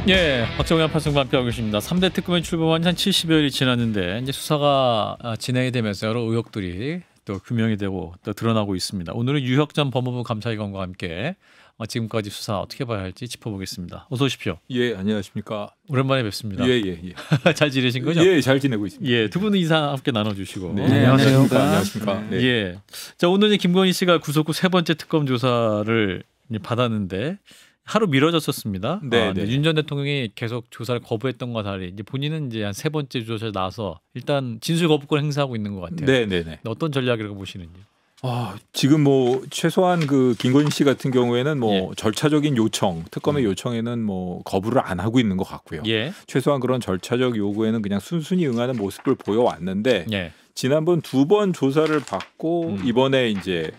예, 박정현 판사과 함께하고 계십니다. 3대 특검의 출범한 한 70여일이 지났는데 이제 수사가 진행이 되면서 여러 의혹들이 또 규명이 되고 또 드러나고 있습니다. 오늘은 유혁 전 법무부 감사위관과 함께 지금까지 수사 어떻게 봐야 할지 짚어보겠습니다. 어서 오십시오. 예, 안녕하십니까. 오랜만에 뵙습니다. 예. 잘 지내신 거죠? 예, 잘 지내고 있습니다. 예, 두 분은 인사 함께 나눠주시고. 네, 안녕하십니까. 안녕하십니까. 네. 예, 자 오늘 이제 김건희 씨가 구속 후 세 번째 특검 조사를 이제 받았는데 하루 미뤄졌었습니다. 네. 윤 전 대통령이 계속 조사를 거부했던 것과 달리 이제 본인은 이제 한 세 번째 조사에 나서 일단 진술 거부권 행사하고 있는 것 같아요. 네. 어떤 전략이라고 보시는지? 지금 뭐 최소한 그 김건희 씨 같은 경우에는 뭐 예. 절차적인 요청, 특검의 요청에는 뭐 거부를 안 하고 있는 것 같고요. 예. 최소한 그런 절차적 요구에는 그냥 순순히 응하는 모습을 보여왔는데 예. 지난번 2번 조사를 받고 이번에 이제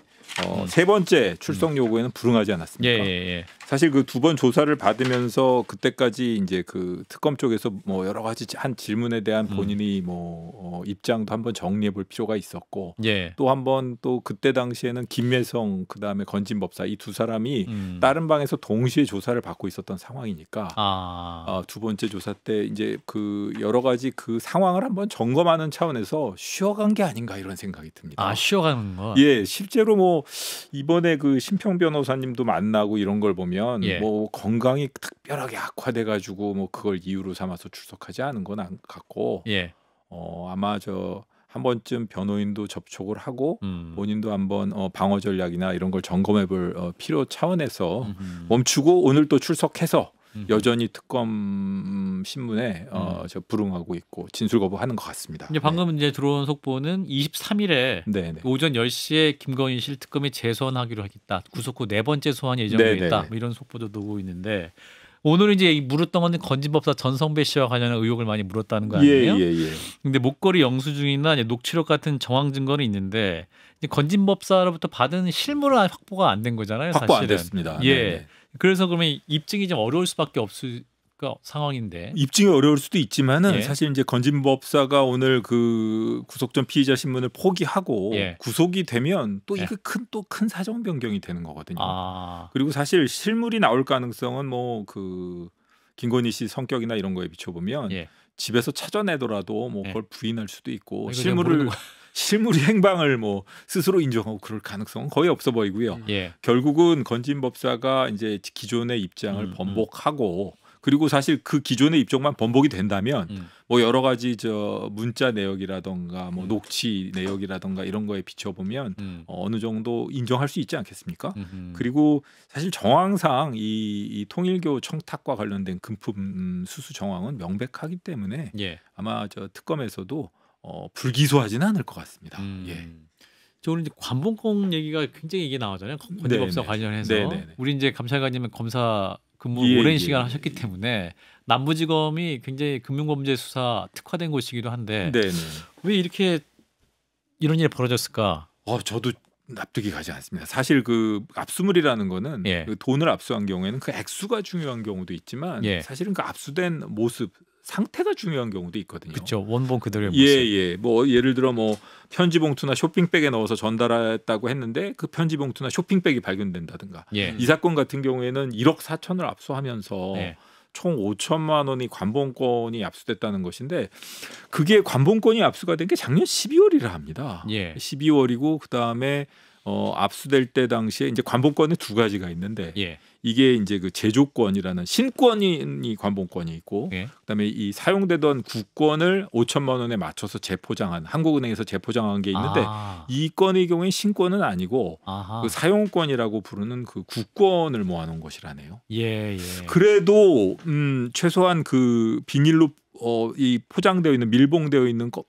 세 번째 출석 요구에는 불응하지 않았습니까? 예. 사실 그 2번 조사를 받으면서 그때까지 이제 그 특검 쪽에서 뭐 여러 가지 한 질문에 대한 본인이 뭐 입장도 한번 정리해 볼 필요가 있었고 예. 또 한번 또 그때 당시에는 김매성 그다음에 건진법사 이 두 사람이 다른 방에서 동시에 조사를 받고 있었던 상황이니까 두 번째 조사 때 이제 그 여러 가지 그 상황을 한번 점검하는 차원에서 쉬어간 게 아닌가 이런 생각이 듭니다. 쉬어가는 거. 예, 실제로 뭐 이번에 그 심평 변호사님도 만나고 이런 걸 보면 예. 뭐 건강이 특별하게 악화돼 가지고 뭐 그걸 이유로 삼아서 출석하지 않은 건 안 같고 예. 아마 저 한 번쯤 변호인도 접촉을 하고 본인도 한번 방어 전략이나 이런 걸 점검해 볼 필요 차원에서 멈추고 오늘 또 출석해서 여전히 특검 신문에 저 불응하고 있고 진술 거부하는 것 같습니다. 이제 방금 이제 들어온 속보는 23일에 네. 오전 10시에 김건희 씨를 특검에 재소환하기로 하겠다. 구속 후 네 번째 소환이 예정되겠다. 뭐 이런 속보도 나오고 있는데 오늘 이제 물었던 건 건진법사 전성배 씨와 관련한 의혹을 많이 물었다는 거 아니에요? 예. 근데 목걸이 영수증이나 녹취록 같은 정황 증거는 있는데 건진법사로부터 받은 실물은 확보가 안 된 거잖아요. 확보 사실은. 안 됐습니다. 예. 네네. 그래서 그러면 입증이 좀 어려울 수밖에 없을 상황인데. 입증이 어려울 수도 있지만은 예. 사실 이제 건진법사가 오늘 그 구속 전 피의자 신문을 포기하고 구속이 되면 또 이게 큰 사정 변경이 되는 거거든요. 그리고 사실 실물이 나올 가능성은 뭐 그 김건희 씨 성격이나 이런 거에 비춰보면 집에서 찾아내더라도 뭐 그걸 부인할 수도 있고 실물이 행방을 뭐 스스로 인정하고 그럴 가능성은 거의 없어 보이고요. 결국은 건진법사가 이제 기존의 입장을 번복하고 그리고 사실 그 기존의 입장만 번복이 된다면 뭐 여러 가지 저 문자 내역이라던가 뭐 녹취 내역이라던가 이런 거에 비춰보면 어느 정도 인정할 수 있지 않겠습니까? 그리고 사실 정황상 이 통일교 청탁과 관련된 금품 수수 정황은 명백하기 때문에 아마 저 특검에서도 불기소하지는 않을 것 같습니다. 저 오늘 이제 관봉권 얘기가 굉장히 이게 나오잖아요. 건진법사 관련해서 우리 이제 감찰관님은 검사 근무 오랜 시간 하셨기 때문에 남부지검이 굉장히 금융범죄 수사 특화된 곳이기도 한데 왜 이렇게 이런 일이 벌어졌을까? 저도 납득이 가지 않습니다. 사실 그 압수물이라는 거는 그 돈을 압수한 경우에는 그 액수가 중요한 경우도 있지만 사실은 그 압수된 모습 상태가 중요한 경우도 있거든요. 그렇죠. 원본 그대로의 모습. 뭐 예를 들어 뭐 편지 봉투나 쇼핑백에 넣어서 전달했다고 했는데 그 편지 봉투나 쇼핑백이 발견된다든가. 이 사건 같은 경우에는 1억 4천을 압수하면서 총 5천만 원이 관봉권이 압수됐다는 것인데 그게 관봉권이 압수가 된 게 작년 12월이라 합니다. 12월이고 그다음에 압수될 때 당시에 이제 관봉권에 두 가지가 있는데 이게 이제 그 제조권이라는 신권이 관봉권이 있고 그다음에 이 사용되던 구권을 5천만 원에 맞춰서 재포장한 한국은행에서 재포장한 게 있는데 이 건의 경우에 신권은 아니고 그 사용권이라고 부르는 그 구권을 모아놓은 것이라네요. 그래도 최소한 그 비닐로 이 포장되어 있는 밀봉되어 있는 것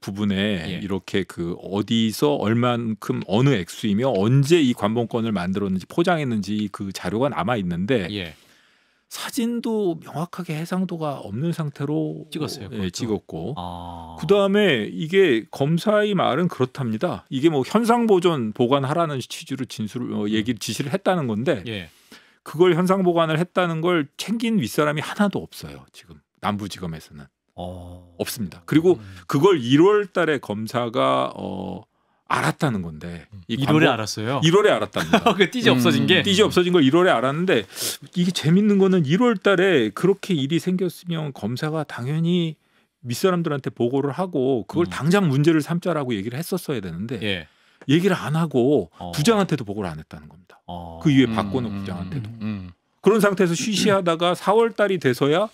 부분에 이렇게 그 어디서 얼만큼 어느 액수이며 언제 이 관봉권을 만들었는지 포장했는지 그 자료가 남아 있는데 사진도 명확하게 해상도가 없는 상태로 찍었어요. 찍었고 그 다음에 이게 검사의 말은 그렇답니다. 이게 뭐 현상 보관하라는 취지로 지시를 했다는 건데 그걸 현상 보관을 했다는 걸 챙긴 윗사람이 하나도 없어요. 지금 남부지검에서는. 없습니다. 그리고 그걸 1월 달에 검사가 알았다는 건데 1월에 알았어요. 1월에 알았답니다. 그 띠지 없어진 게 띠지 없어진 걸 1월에 알았는데 이게 재밌는 거는 1월달에 그렇게 일이 생겼으면 검사가 당연히 윗사람들한테 보고를 하고 그걸 당장 문제를 삼자라고 얘기를 했었어야 되는데 예. 얘기를 안 하고 부장한테도 보고를 안 했다는 겁니다. 그 이후에 박건욱 부장한테도. 그런 상태에서 쉬쉬하다가 4월달이 돼서야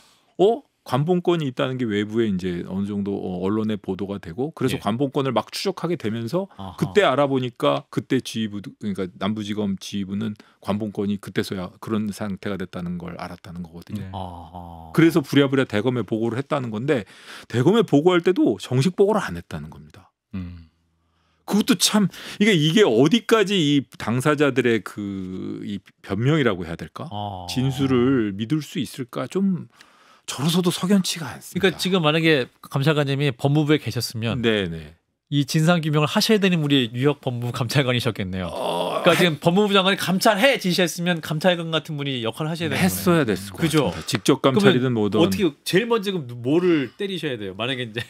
관봉권이 있다는 게 외부에 이제 어느 정도 언론에 보도가 되고 그래서 관봉권을 막 추적하게 되면서 그때 알아보니까 그때 지휘부 그러니까 남부지검 지휘부는 관봉권이 그때서야 그런 상태가 됐다는 걸 알았다는 거거든요. 그래서 부랴부랴 대검에 보고를 했다는 건데 대검에 보고할 때도 정식 보고를 안 했다는 겁니다. 그것도 참 이게 어디까지 이 당사자들의 이 변명이라고 해야 될까? 진술을 믿을 수 있을까? 좀 저로서도 석연치가 않습니다. 그러니까 지금 만약에 감찰관님이 법무부에 계셨으면 네네. 이 진상 규명을 하셔야 되는 우리 뉴욕 법무부 감찰관이셨겠네요. 그러니까 지금 법무부 장관이 감찰해 지시했으면 감찰관 같은 분이 역할을 하셔야 되는 했어야 됐을 것 그죠? 같습니다. 직접 감찰이든 뭐든 어떻게 제일 먼저 뭐를 때리셔야 돼요? 만약에 이제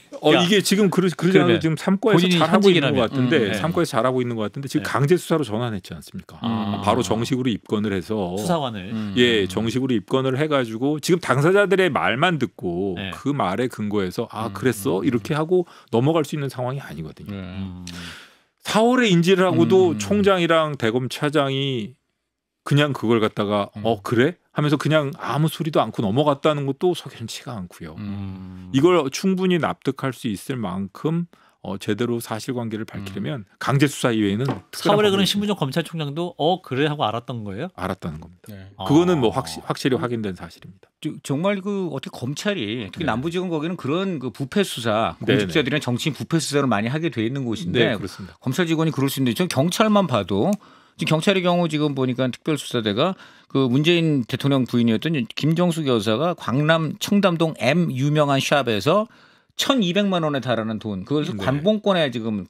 이게 지금 그러잖아요. 지금 3과에서 잘하고 있는 것 같은데 3과에서 잘하고 있는 것 같은데 지금 강제 수사로 전환했지 않습니까? 바로 정식으로 입건을 해서 수사관을 정식으로 입건을 해가지고 지금 당사자들의 말만 듣고 그 말에 근거해서 그랬어 이렇게 하고 넘어갈 수 있는 상황이 아니거든요. 4월에 인지를 하고도 총장이랑 대검 차장이 그냥 그걸 갖다가 그래? 하면서 그냥 아무 소리도 않고 넘어갔다는 것도 석연치가 않고요. 이걸 충분히 납득할 수 있을 만큼 제대로 사실관계를 밝히려면 강제 수사 이외에는 4월에 그런 신부정 검찰총장도 그래 하고 알았던 거예요? 알았다는 겁니다. 그거는 뭐 확실히 확인된 사실입니다. 정말 어떻게 검찰이 특히 남부지검 거기는 그런 부패 수사 공직자들이나 정치인 부패 수사를 많이 하게 돼 있는 곳인데 그렇습니다. 검찰 직원이 그럴 수 있는데 저 경찰만 봐도 지금 경찰의 경우 지금 보니까 특별수사대가 문재인 대통령 부인이었던 김정숙 여사가 광남 청담동 M 유명한 샵에서 1,200만 원에 달하는 돈, 그걸 관봉권에 지금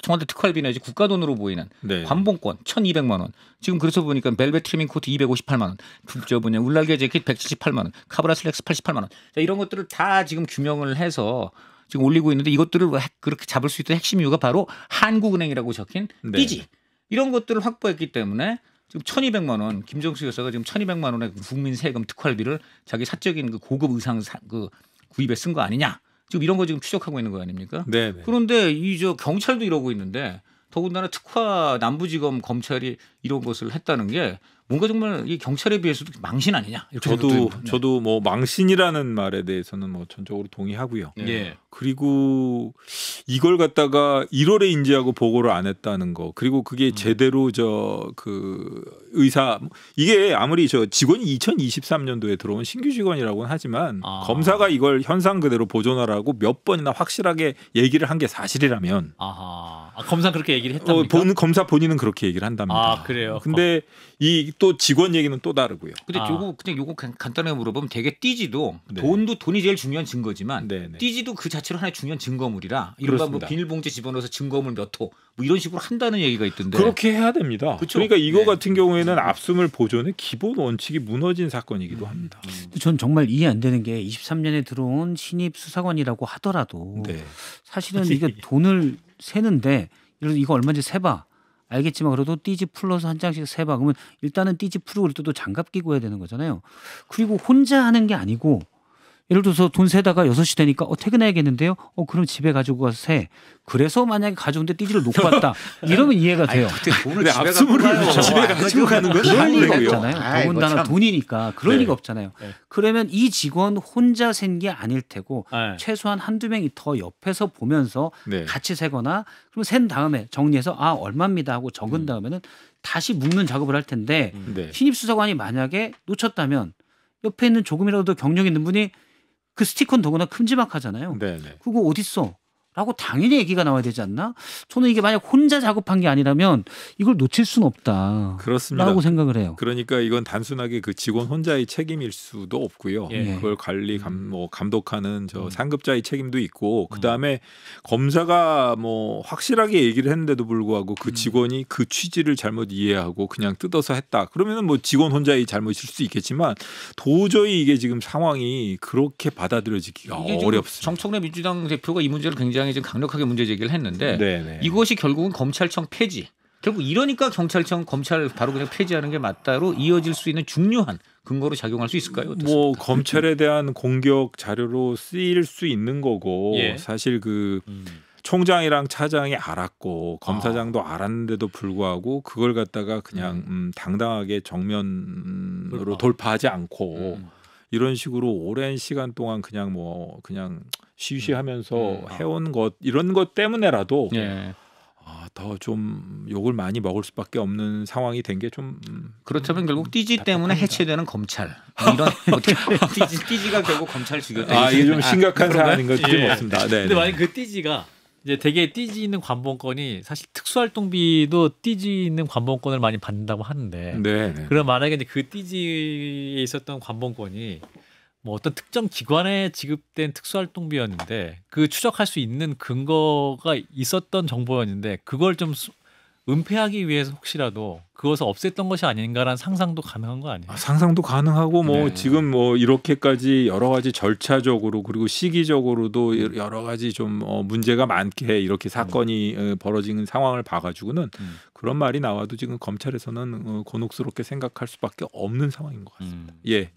청와대 특활비 내지 국가 돈으로 보이는 관봉권 1,200만 원. 지금 그래서 보니까 벨벳 트리밍 코트 258만 원, 울랄게 재킷 178만 원, 카브라 슬랙스 88만 원. 자, 이런 것들을 다 지금 규명을 해서 지금 올리고 있는데 이것들을 그렇게 잡을 수 있던 핵심 이유가 바로 한국은행이라고 적힌 띠지. 이런 것들을 확보했기 때문에 지금 1,200만 원, 김정수 여사가 지금 1,200만 원의 국민 세금 특활비를 자기 사적인 고급 의상 구입에 쓴 거 아니냐? 지금 이런 거 지금 추적하고 있는 거 아닙니까? 네네. 그런데 경찰도 이러고 있는데 더군다나 특화 남부지검 검찰이 이런 것을 했다는 게 뭔가 정말 이 경찰에 비해서도 망신 아니냐? 저도 뭐 망신이라는 말에 대해서는 뭐 전적으로 동의하고요. 그리고 이걸 갖다가 1월에 인지하고 보고를 안 했다는 거, 그리고 그게 제대로 의사 이게 아무리 직원이 2023년도에 들어온 신규 직원이라고는 하지만 검사가 이걸 현상 그대로 보존하라고 몇 번이나 확실하게 얘기를 한 게 사실이라면 검사 그렇게 얘기를 했답니까? 검사 본인은 그렇게 얘기를 한답니다. 그래요. 근데 또 직원 얘기는 또 다르고요. 근데 요거 간단하게 물어보면 되게 띠지도 돈이 제일 중요한 증거지만 띠지도 그 자체로 하나의 중요한 증거물이라 이른바 비닐봉지 집어넣어서 증거물 몇 호 뭐 이런 식으로 한다는 얘기가 있던데 그렇게 해야 됩니다. 그쵸? 그러니까 이거 같은 경우에는 압수물 보존의 기본 원칙이 무너진 사건이기도 합니다. 전 정말 이해 안 되는 게 23년에 들어온 신입 수사관이라고 하더라도 사실은 이게 돈을 세는데 이거 얼마인지 세봐. 알겠지만 그래도 띠지 풀러서 한 장씩 세봐. 그러면 일단은 띠지 풀고 또 장갑 끼고 해야 되는 거잖아요. 그리고 혼자 하는 게 아니고 예를 들어서 돈 세다가 6시 되니까 퇴근해야겠는데요. 그럼 집에 가지고 가서 세. 그래서 만약에 가져온데 띠지를 놓고 왔다. 이러면 이해가 돼요. 돈을 압수물을 집에 가지고 가는 건 그럴 리가 없잖아요. 더군다나 돈이니까 그럴 리가 없잖아요. 그러면 이 직원 혼자 센 게 아닐 테고 최소한 한두 명이 더 옆에서 보면서 같이 세거나 그럼 센 다음에 정리해서 얼마입니다 하고 적은 다음에는 다시 묶는 작업을 할 텐데 신입수사관이 만약에 놓쳤다면 옆에 있는 조금이라도 경력 있는 분이 그 스티커는 더구나 큼지막하잖아요. 그거 어딨어? 라고 당연히 얘기가 나와야 되지 않나? 저는 이게 만약 혼자 작업한 게 아니라면 이걸 놓칠 수는 없다. 그렇습니다. 라고 생각을 해요. 그러니까 이건 단순하게 그 직원 혼자의 책임일 수도 없고요. 그걸 감독하는 상급자의 책임도 있고 그다음에 검사가 확실하게 얘기를 했는데도 불구하고 그 직원이 그 취지를 잘못 이해하고 그냥 뜯어서 했다. 그러면은 직원 혼자의 잘못일 수도 있겠지만 도저히 이게 지금 상황이 그렇게 받아들여지기가 어렵습니다. 정청래 민주당 대표가 이 문제를 굉장히 굉장히 좀 강력하게 문제 제기를 했는데 네네. 이것이 결국은 검찰청 폐지. 결국 이러니까 경찰청 검찰 바로 그냥 폐지하는 게 맞다로 이어질 수 있는 중요한 근거로 작용할 수 있을까요? 어떻습니까? 뭐 검찰에 대한 공격 자료로 쓰일 수 있는 거고 예. 사실 그 총장이랑 차장이 알았고 검사장도 알았는데도 불구하고 그걸 갖다가 그냥 당당하게 정면으로 돌파하지 않고 이런 식으로 오랜 시간 동안 그냥 뭐 그냥 쉬쉬하면서 해온 것 이런 것 때문에라도 예. 더 좀 욕을 많이 먹을 수밖에 없는 상황이 된 게 좀 그렇다면 결국 띠지 때문에 해체되는 검찰 이런 띠지가 결국 검찰 죽였다. 이게 좀 심각한 사안인 것 틀림없습니다. 네. 근데 만약 그 띠지가 이제 되게 띠지 있는 관봉권이 사실 특수활동비도 띠지 있는 관봉권을 많이 받는다고 하는데 네. 그럼 만약에 이제 그 띠지에 있었던 관봉권이 뭐 어떤 특정 기관에 지급된 특수활동비였는데 그 추적할 수 있는 근거가 있었던 정보였는데 그걸 좀 은폐하기 위해서 혹시라도 그것을 없앴던 것이 아닌가라는 상상도 가능한 거 아니에요? 상상도 가능하고 뭐 지금 뭐 이렇게까지 여러 가지 절차적으로 그리고 시기적으로도 여러 가지 좀 문제가 많게 이렇게 사건이 벌어지는 상황을 봐가지고는 그런 말이 나와도 지금 검찰에서는 곤혹스럽게 생각할 수밖에 없는 상황인 것 같습니다. 예.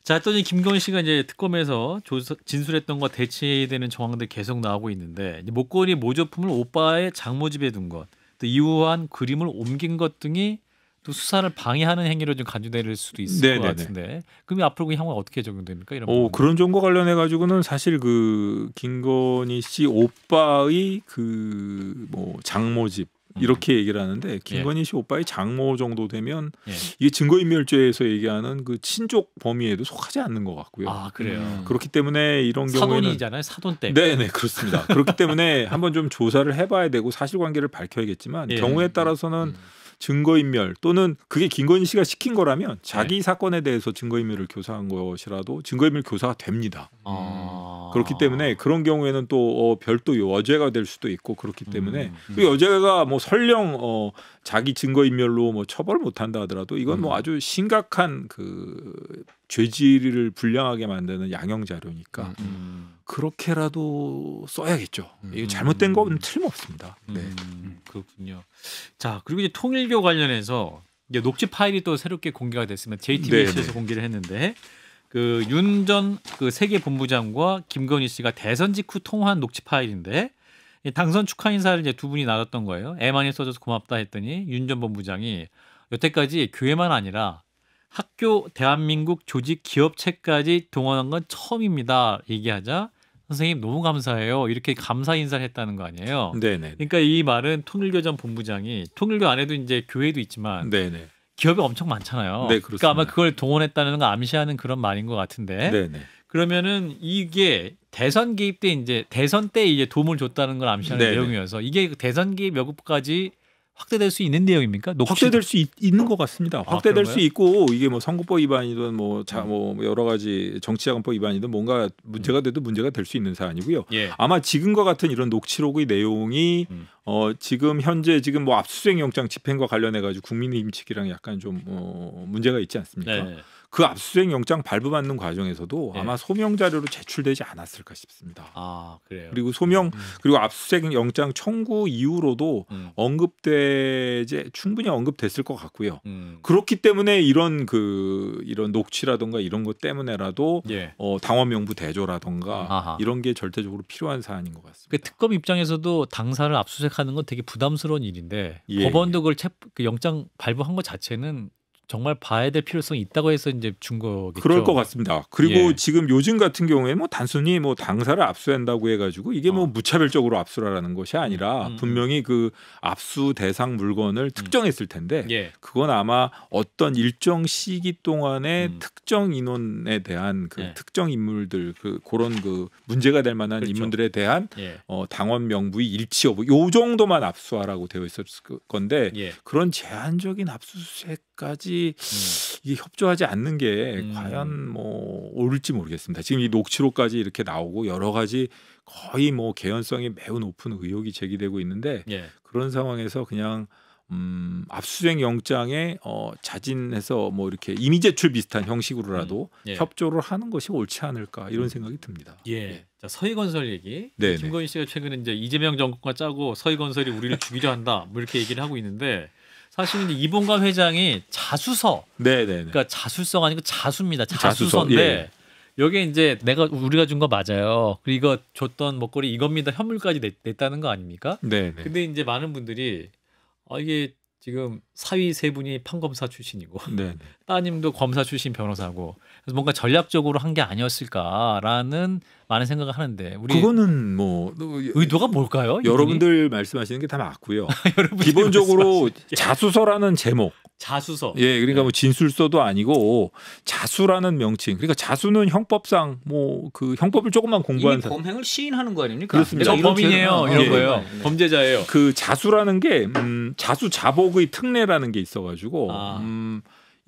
자, 또 김건희 씨가 이제 특검에서 진술했던 것 대체되는 정황들 계속 나오고 있는데 목걸이 모조품을 오빠의 장모집에 둔 것, 또 이후한 그림을 옮긴 것 등이 또 수사를 방해하는 행위로 좀 간주될 수도 있을 것 같은데 그럼 앞으로 그 향후가 어떻게 적용됩니까? 이런 그런 점과 관련해 가지고는 사실 그 김건희 씨 오빠의 그 뭐 장모집 이렇게 얘기를 하는데 김건희 씨 오빠의 장모 정도 되면 이게 증거인멸죄에서 얘기하는 그 친족 범위에도 속하지 않는 것 같고요. 그래요. 그렇기 때문에 이런 경우에는 사돈이잖아요. 사돈 때문에. 네, 그렇습니다. 그렇기 때문에 한번 좀 조사를 해봐야 되고 사실관계를 밝혀야겠지만 경우에 따라서는 증거인멸 또는 그게 김건희 씨가 시킨 거라면 자기 사건에 대해서 증거인멸을 교사한 것이라도 증거인멸 교사가 됩니다. 그렇기 때문에 그런 경우에는 또 별도 여죄가 될 수도 있고 그렇기 때문에 그 여죄가 뭐 설령 자기 증거인멸로 뭐 처벌을 못한다 하더라도 이건 뭐 아주 심각한 그 죄질을 불량하게 만드는 양형 자료니까 그렇게라도 써야겠죠. 이게 잘못된 건 틀림없습니다. 그렇군요. 자, 그리고 이제 통일교 관련해서 이제 녹취 파일이 또 새롭게 공개가 됐습니다. JTBC에서 공개를 했는데 그 윤 전 그 세계 본부장과 김건희 씨가 대선 직후 통화한 녹취 파일인데 당선 축하 인사를 이제 두 분이 나눴던 거예요. 애 많이 써줘서 고맙다 했더니 윤 전 본부장이 여태까지 교회만 아니라 학교, 대한민국 조직, 기업체까지 동원한 건 처음입니다. 얘기하자 선생님 너무 감사해요. 이렇게 감사 인사를 했다는 거 아니에요. 네네. 그러니까 이 말은 통일교 전 본부장이 통일교 안에도 이제 교회도 있지만 기업이 엄청 많잖아요. 네, 그러니까 아마 그걸 동원했다는 걸 암시하는 그런 말인 것 같은데. 네네. 그러면은 이게 대선 개입 때 이제 대선 때 이제 도움을 줬다는 걸 암시하는 내용이어서 이게 대선 개입 여부까지 확대될 수 있는 내용입니까? 확대될 수 있는 것 같습니다. 확대될 수 있고 이게 뭐 선거법 위반이든 뭐 여러 가지 정치자금법 위반이든 뭔가 문제가 돼도 문제가 될 수 있는 사안이고요. 아마 지금과 같은 이런 녹취록의 내용이 지금 현재 지금 뭐 압수수색 영장 집행과 관련해 가지고 국민의힘 측이랑 약간 좀 문제가 있지 않습니까? 그 압수수색 영장 발부받는 과정에서도 아마 소명 자료로 제출되지 않았을까 싶습니다. 그래요. 그리고 그리고 압수수색 영장 청구 이후로도 충분히 언급됐을 것 같고요. 그렇기 때문에 이런 녹취라든가 이런 것 때문에라도 당원 명부 대조라든가 이런 게 절대적으로 필요한 사안인 것 같습니다. 그 특검 입장에서도 당사를 압수수색하는 건 되게 부담스러운 일인데 법원도 그걸 그 영장 발부한 것 자체는 정말 봐야 될 필요성이 있다고 해서 이제 준 거겠죠. 그럴 것 같습니다. 그리고 지금 요즘 같은 경우에 뭐 단순히 뭐 당사를 압수한다고 해가지고 이게 뭐 무차별적으로 압수라는 것이 아니라 분명히 그 압수 대상 물건을 특정했을 텐데 그건 아마 어떤 일정 시기 동안에 특정 인원에 대한 그 특정 인물들 그런 그 문제가 될 만한 인물들에 대한 당원 명부의 일치 여부 요 정도만 압수하라고 되어 있었을 건데 그런 제한적인 압수수색까지 이게 협조하지 않는 게 과연 뭐 옳을지 모르겠습니다. 지금 이 녹취록까지 이렇게 나오고 여러 가지 거의 뭐 개연성이 매우 높은 의혹이 제기되고 있는데 그런 상황에서 그냥 압수수색 영장에 자진해서 뭐 이렇게 이미 제출 비슷한 형식으로라도 협조를 하는 것이 옳지 않을까 이런 생각이 듭니다. 자, 서희건설 얘기. 김건희 씨가 최근에 이제 이재명 정권과 짜고 서희건설이 우리를 죽이려 한다 뭐 이렇게 얘기를 하고 있는데 사실 이제 이봉관 회장이 자수서, 그러니까 자술서가 아니고 자수입니다. 자수서인데 여기에 이제 우리가 준 거 맞아요. 그리고 이거 줬던 먹거리 이겁니다. 현물까지 냈다는 거 아닙니까? 근데 이제 많은 분들이 이게 지금 사위 세 분이 판검사 출신이고 따님도 검사 출신 변호사고 그래서 뭔가 전략적으로 한 게 아니었을까라는 많은 생각을 하는데 그거는 뭐 의도가 뭘까요? 여러분들 말씀하시는 게 다 맞고요. 기본적으로 자수서라는 제목 자수서. 그러니까 뭐 진술서도 아니고 자수라는 명칭. 그러니까 자수는 형법상 뭐 그 형법을 조금만 공부한 사람 범행을 시인하는 거 아닙니까? 그렇습니다. 저 범인이에요. 이런 거예요. 범죄자예요. 그 자수라는 게 자수 자복의 특례라는 게 있어가지고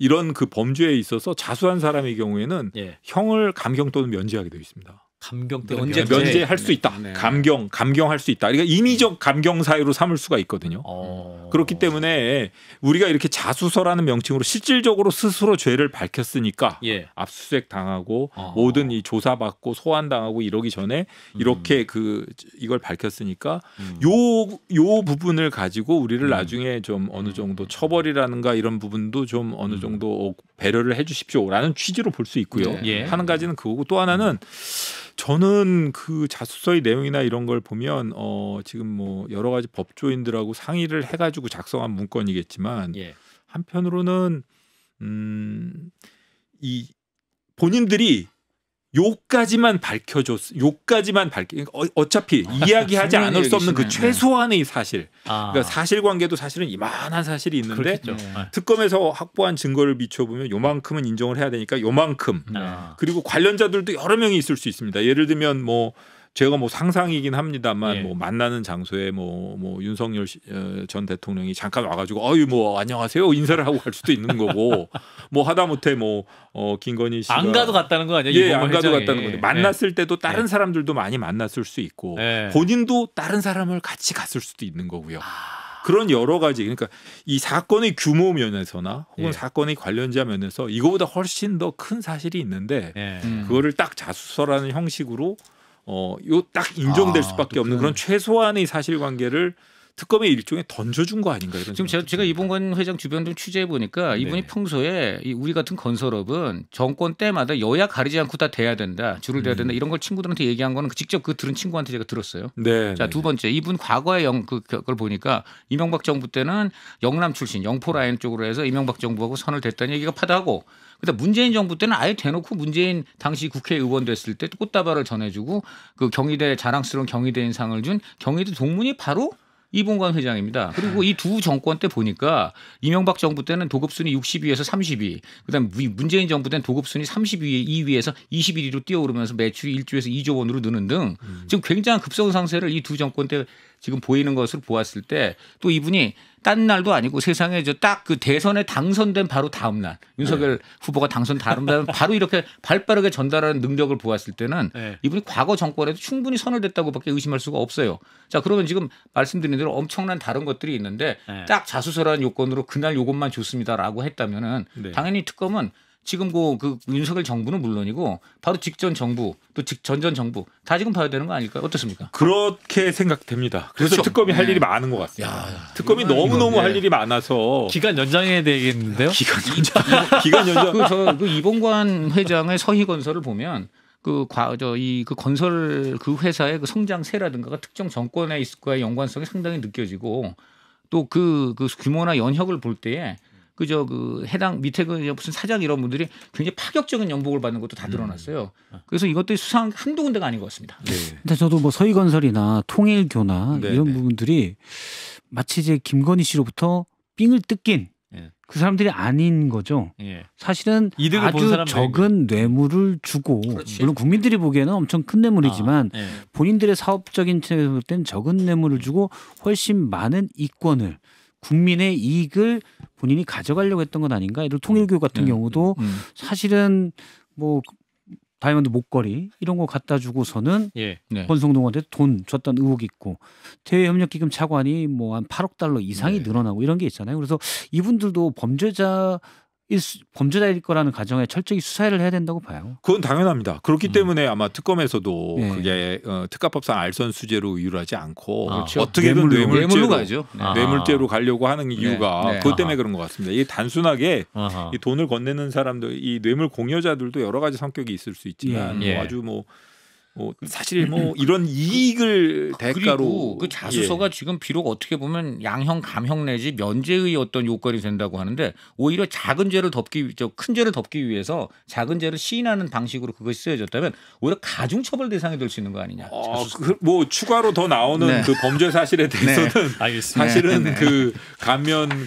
이런 그 범죄에 있어서 자수한 사람의 경우에는 형을 감경 또는 면제하게 되어 있습니다. 감경 또는 면제할 수 있다. 감경할 수 있다. 그러니까 임의적 감경 사유로 삼을 수가 있거든요. 그렇기 때문에 우리가 이렇게 자수서라는 명칭으로 실질적으로 스스로 죄를 밝혔으니까 압수수색 당하고 모든 이 조사받고 소환 당하고 이러기 전에 이렇게 이걸 밝혔으니까 요 부분을 가지고 우리를 나중에 좀 어느 정도 처벌이라는가 이런 부분도 좀 어느 정도 배려를 해주십시오라는 취지로 볼 수 있고요. 하는 가지는 그거고 또 하나는 저는 그 자수서의 내용이나 이런 걸 보면 지금 뭐 여러 가지 법조인들하고 상의를 해가지고 작성한 문건이겠지만 한편으로는 이 본인들이 요까지만 어차피 이야기하지 않을 수 없는 그 최소한의 사실. 그러니까 사실관계도 사실은 이만한 사실이 있는데 특검에서 확보한 증거를 비춰보면 요만큼은 인정을 해야 되니까 요만큼. 그리고 관련자들도 여러 명이 있을 수 있습니다. 예를 들면 뭐 제가 뭐 상상이긴 합니다만 뭐 만나는 장소에 뭐 윤석열 전 대통령이 잠깐 와가지고 뭐 안녕하세요 인사를 하고 갈 수도 있는 거고 뭐 하다못해 뭐 김건희 씨가 안 가도 갔다는 거 아니에요? 안 가도 갔다는 건데 만났을 때도 다른 사람들도 많이 만났을 수 있고 본인도 다른 사람을 같이 갔을 수도 있는 거고요. 그런 여러 가지 그러니까 이 사건의 규모 면에서나 혹은 사건의 관련자 면에서 이거보다 훨씬 더 큰 사실이 있는데 그거를 딱 자수서라는 형식으로 요 딱 인정될 수밖에 없는 그런 최소한의 사실관계를 특검의 일종의 던져준 거 아닌가 이런. 지금 제가 이봉관 회장 주변 좀 취재해 보니까 이분이 평소에 우리 같은 건설업은 정권 때마다 여야 가리지 않고 다 돼야 된다, 줄을 대야 된다 이런 걸 친구들한테 얘기한 거는 직접 들은 친구한테 제가 들었어요. 자, 두 번째 이분 과거의 그걸 보니까 이명박 정부 때는 영남 출신 영포 라인 쪽으로 해서 이명박 정부하고 선을 댔다는 얘기가 파다하고. 그다음 문재인 정부 때는 아예 대놓고 문재인 당시 국회의원 됐을 때 꽃다발을 전해주고 그 경희대 자랑스러운 경희대인상을 준 경희대 동문이 바로 이봉관 회장입니다. 그리고 이 두 정권 때 보니까 이명박 정부 때는 도급순위 62에서 32, 그다음 문재인 정부 때는 도급순위 32위에서 21위로 뛰어오르면서 매출이 1조에서 2조 원으로 느는 등 지금 굉장한 급성 상세를 이 두 정권 때 지금 보이는 것을 보았을 때 또 이분이 딴 날도 아니고 세상에 딱 그 대선에 당선된 바로 다음 날 윤석열 후보가 당선 다음 날 바로 이렇게 발빠르게 전달하는 능력을 보았을 때는 이분이 과거 정권에도 충분히 선을 댔다고밖에 의심할 수가 없어요. 자, 그러면 지금 말씀드린 대로 엄청난 다른 것들이 있는데 딱 자수서라는 요건으로 그날 요것만 줬습니다라고 했다면은 당연히 특검은 지금 그 윤석열 정부는 물론이고 바로 직전 정부 또 전전 정부 다 지금 봐야 되는 거 아닐까요? 어떻습니까? 그렇게 생각됩니다. 그래서 그렇죠. 특검이 할 일이 많은 것 같습니다. 특검이 너무너무 할 일이 많아서 기간 연장해야 되겠는데요? 기간 연장. 그 이봉관 회장의 서희건설을 보면 그 건설 그 회사의 그 성장세라든가 특정 정권과의 연관성이 상당히 느껴지고 또 그 규모나 연혁을 볼 때에 그 해당 밑에 무슨 사장 이런 분들이 굉장히 파격적인 연봉을 받는 것도 다 드러났어요. 그래서 이것도 수상 한두 군데가 아닌 것 같습니다. 근데 저도 뭐 서희건설이나 통일교나 이런 부분들이 마치 이제 김건희 씨로부터 삥을 뜯긴 그 사람들이 아닌 거죠. 사실은 아주 적은 뇌물을 주고 물론 국민들이 보기에는 엄청 큰 뇌물이지만 본인들의 사업적인 측에서 볼 때는 적은 뇌물을 주고 훨씬 많은 이권을 국민의 이익을 본인이 가져가려고 했던 건 아닌가? 예를 들어 통일교 같은 경우도 사실은 뭐 다이아몬드 목걸이 이런 거 갖다 주고서는 네. 권성동한테 돈 줬던 의혹이 있고 대외협력기금 차관이 뭐 한 8억 달러 이상이 늘어나고 이런 게 있잖아요. 그래서 이분들도 범죄자일 거라는 가정에 철저히 수사를 해야 된다고 봐요. 그건 당연합니다. 그렇기 때문에 아마 특검에서도 그게 특가법상 알선수재로 이유하지 않고 그렇죠. 어떻게든 뇌물로 가죠. 뇌물죄로 가려고 하는 이유가 그것 때문에 그런 것 같습니다. 이 단순하게 이 돈을 건네는 사람들, 이 뇌물 공여자들도 여러 가지 성격이 있을 수 있지만 아주 사실 이런 이익을 대가로 그리고 그 자수서가 지금 비록 어떻게 보면 양형 감형 내지 면죄의 어떤 요건이 된다고 하는데 오히려 작은 죄를 큰 죄를 덮기 위해서 작은 죄를 시인하는 방식으로 그것이 쓰여졌다면 오히려 가중처벌 대상이 될 수 있는 거 아니냐. 추가로 더 나오는 그 범죄 사실에 대해서는 사실은 그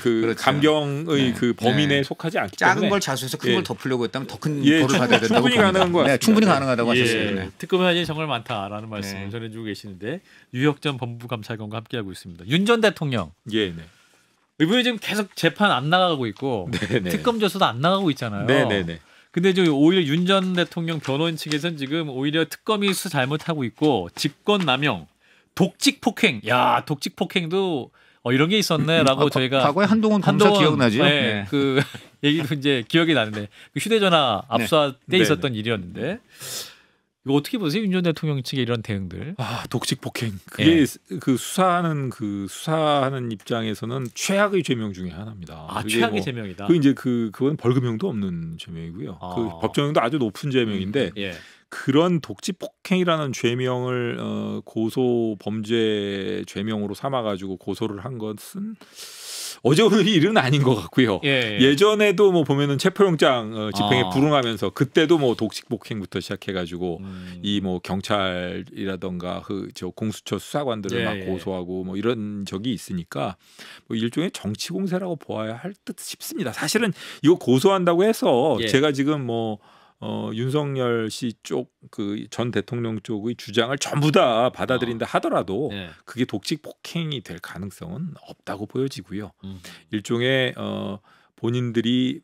그렇죠. 감경의 그 범위 내에 속하지 않기 때문에 작은 걸 자수해서 큰 걸 덮으려고 했다면 더 큰 벌을 받아야 된다고 충분히 가능한 것 같습니다. 충분히 가능하다고 하셨습니다. 특검에 정말 많다라는 말씀을 전해주고 계시는데 유혁 전 법무감찰관과 함께하고 있습니다. 윤 전 대통령 이번에 지금 계속 재판 안 나가고 있고 특검 조서도 안 나가고 있잖아요. 근데 오히려 윤 전 대통령 변호인 측에서는 지금 오히려 특검이 수사 잘못하고 있고 직권남용, 독직폭행, 독직폭행도 이런 게 있었네라고 저희가 과거에 한동훈 검사 기억나죠? 그 얘기도 이제 기억이 나는데 그 휴대전화 압수할 때 있었던 일이었는데. 이거 어떻게 보세요, 윤 전 대통령 측의 이런 대응들? 독직 폭행. 그게 그 수사하는 입장에서는 최악의 죄명 중에 하나입니다. 최악의 죄명이다. 그건 벌금형도 없는 죄명이고요. 그 법정형도 아주 높은 죄명인데 그런 독직 폭행이라는 죄명을 고소 범죄 죄명으로 삼아가지고 고소를 한 것은 어제 오늘 일은 아닌 것 같고요. 예전에도 보면은 체포영장 집행에 불응하면서 그때도 독직폭행부터 시작해가지고 이 경찰이라던가 공수처 수사관들을 막 고소하고 이런 적이 있으니까 일종의 정치 공세라고 보아야 할 듯 싶습니다. 사실은 이거 고소한다고 해서 제가 지금 윤석열 씨 쪽 그 전 대통령 쪽의 주장을 전부 다 받아들인다 하더라도 그게 독직 폭행이 될 가능성은 없다고 보여지고요. 일종의 본인들이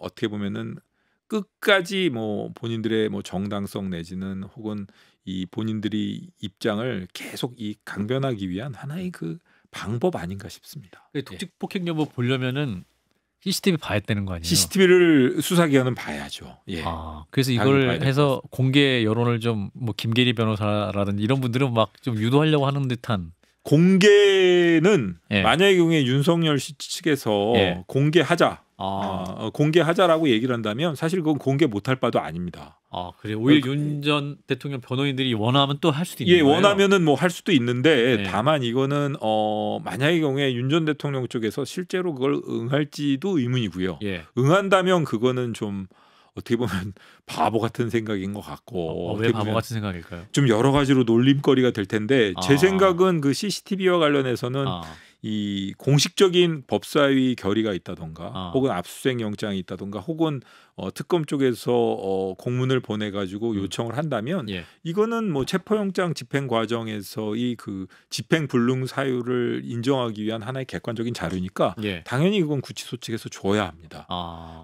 어떻게 보면은 끝까지 본인들의 정당성 내지는 혹은 이 본인들이 입장을 계속 강변하기 위한 하나의 그 방법 아닌가 싶습니다. 독직 폭행 여부 보려면은 CCTV 봐야 되는 거 아니에요? CCTV를 수사기관은 봐야죠. 그래서 이걸 해서 공개 여론을 좀 김계리 변호사라든지 이런 분들은 막 좀 유도하려고 하는 듯한. 공개는 만약의 경우에 윤석열 씨 측에서 공개하자. 공개하자라고 얘기를 한다면 사실 그건 공개 못할 바도 아닙니다. 그래요? 오히려 윤 전 대통령 변호인들이 원하면 또 할 수도 있는 거예요? 원하면은 할 수도 있는데 다만 이거는 만약의 경우에 윤 전 대통령 쪽에서 실제로 그걸 응할지도 의문이고요. 응한다면 그거는 좀 어떻게 보면 바보 같은 생각인 것 같고. 왜 바보 같은 생각일까요? 좀 여러 가지로 놀림거리가 될 텐데 제 생각은 그 CCTV와 관련해서는 이 공식적인 법사위 결의가 있다던가 혹은 압수수색 영장이 있다던가 혹은 특검 쪽에서 공문을 보내가지고 요청을 한다면 이거는 체포영장 집행 과정에서 이 그 집행 불능 사유를 인정하기 위한 하나의 객관적인 자료니까 당연히 그건 구치소 측에서 줘야 합니다.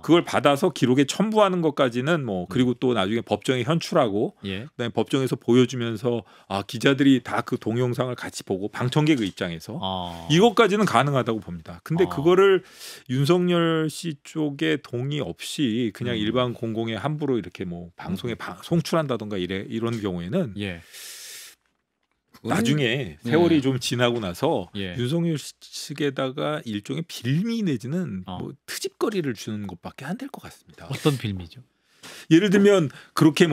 그걸 받아서 기록에 첨부하는 것까지는 그리고 또 나중에 법정에 현출하고 그다음에 법정에서 보여주면서 기자들이 다 그 동영상을 같이 보고 방청객 입장에서 이것까지는 가능하다고 봅니다. 근데 그거를 윤석열 씨 쪽에 동의 없이 그냥 일반 공공에 함부로 이렇게 방송에 송출한다던가 이런 경우에는 나중에 세월이 좀 지나고 나서 윤석열 씨 측에다가 일종의 빌미 내지는 트집거리를 주는 것밖에 안 될 것 같습니다. 어떤 빌미죠? 예를 들면 그렇게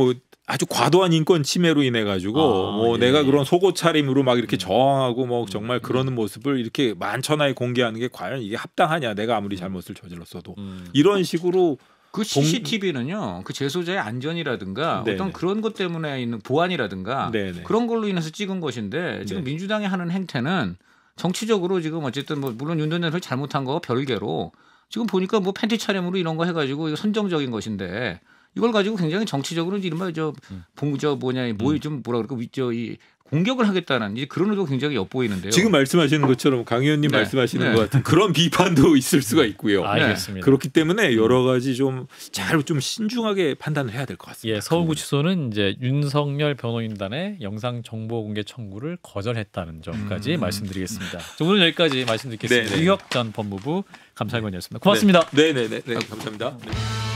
아주 과도한 인권 침해로 인해 가지고 내가 그런 속옷 차림으로 막 이렇게 저항하고 정말 그러는 모습을 이렇게 만천하에 공개하는 게 과연 이게 합당하냐? 내가 아무리 잘못을 저질렀어도 이런 식으로 그 CCTV는요, 그 재소자의 안전이라든가 어떤 그런 것 때문에 있는 보안이라든가 그런 걸로 인해서 찍은 것인데 지금 민주당이 하는 행태는 정치적으로 지금 어쨌든 물론 윤 전 대통령이 잘못한 거와 별개로 지금 보니까 팬티 차림으로 이런 거 해가지고 이거 선정적인 것인데 이걸 가지고 굉장히 정치적으로 이른바 좀 뭐라 그럴까 이 공격을 하겠다는 이제 그런 의도 굉장히 엿보이는데요. 지금 말씀하시는 것처럼 강 의원님 말씀하시는 것 같은 그런 비판도 있을 수가 있고요. 알겠습니다. 그렇기 때문에 여러 가지 좀 신중하게 판단을 해야 될 것 같습니다. 예, 서울구치소는 이제 윤석열 변호인단의 영상 정보 공개 청구를 거절했다는 점까지 말씀드리겠습니다. 오늘 여기까지 말씀드리겠습니다. 유혁 전 법무부 감찰관이었습니다. 고맙습니다. 네, 감사합니다. 네.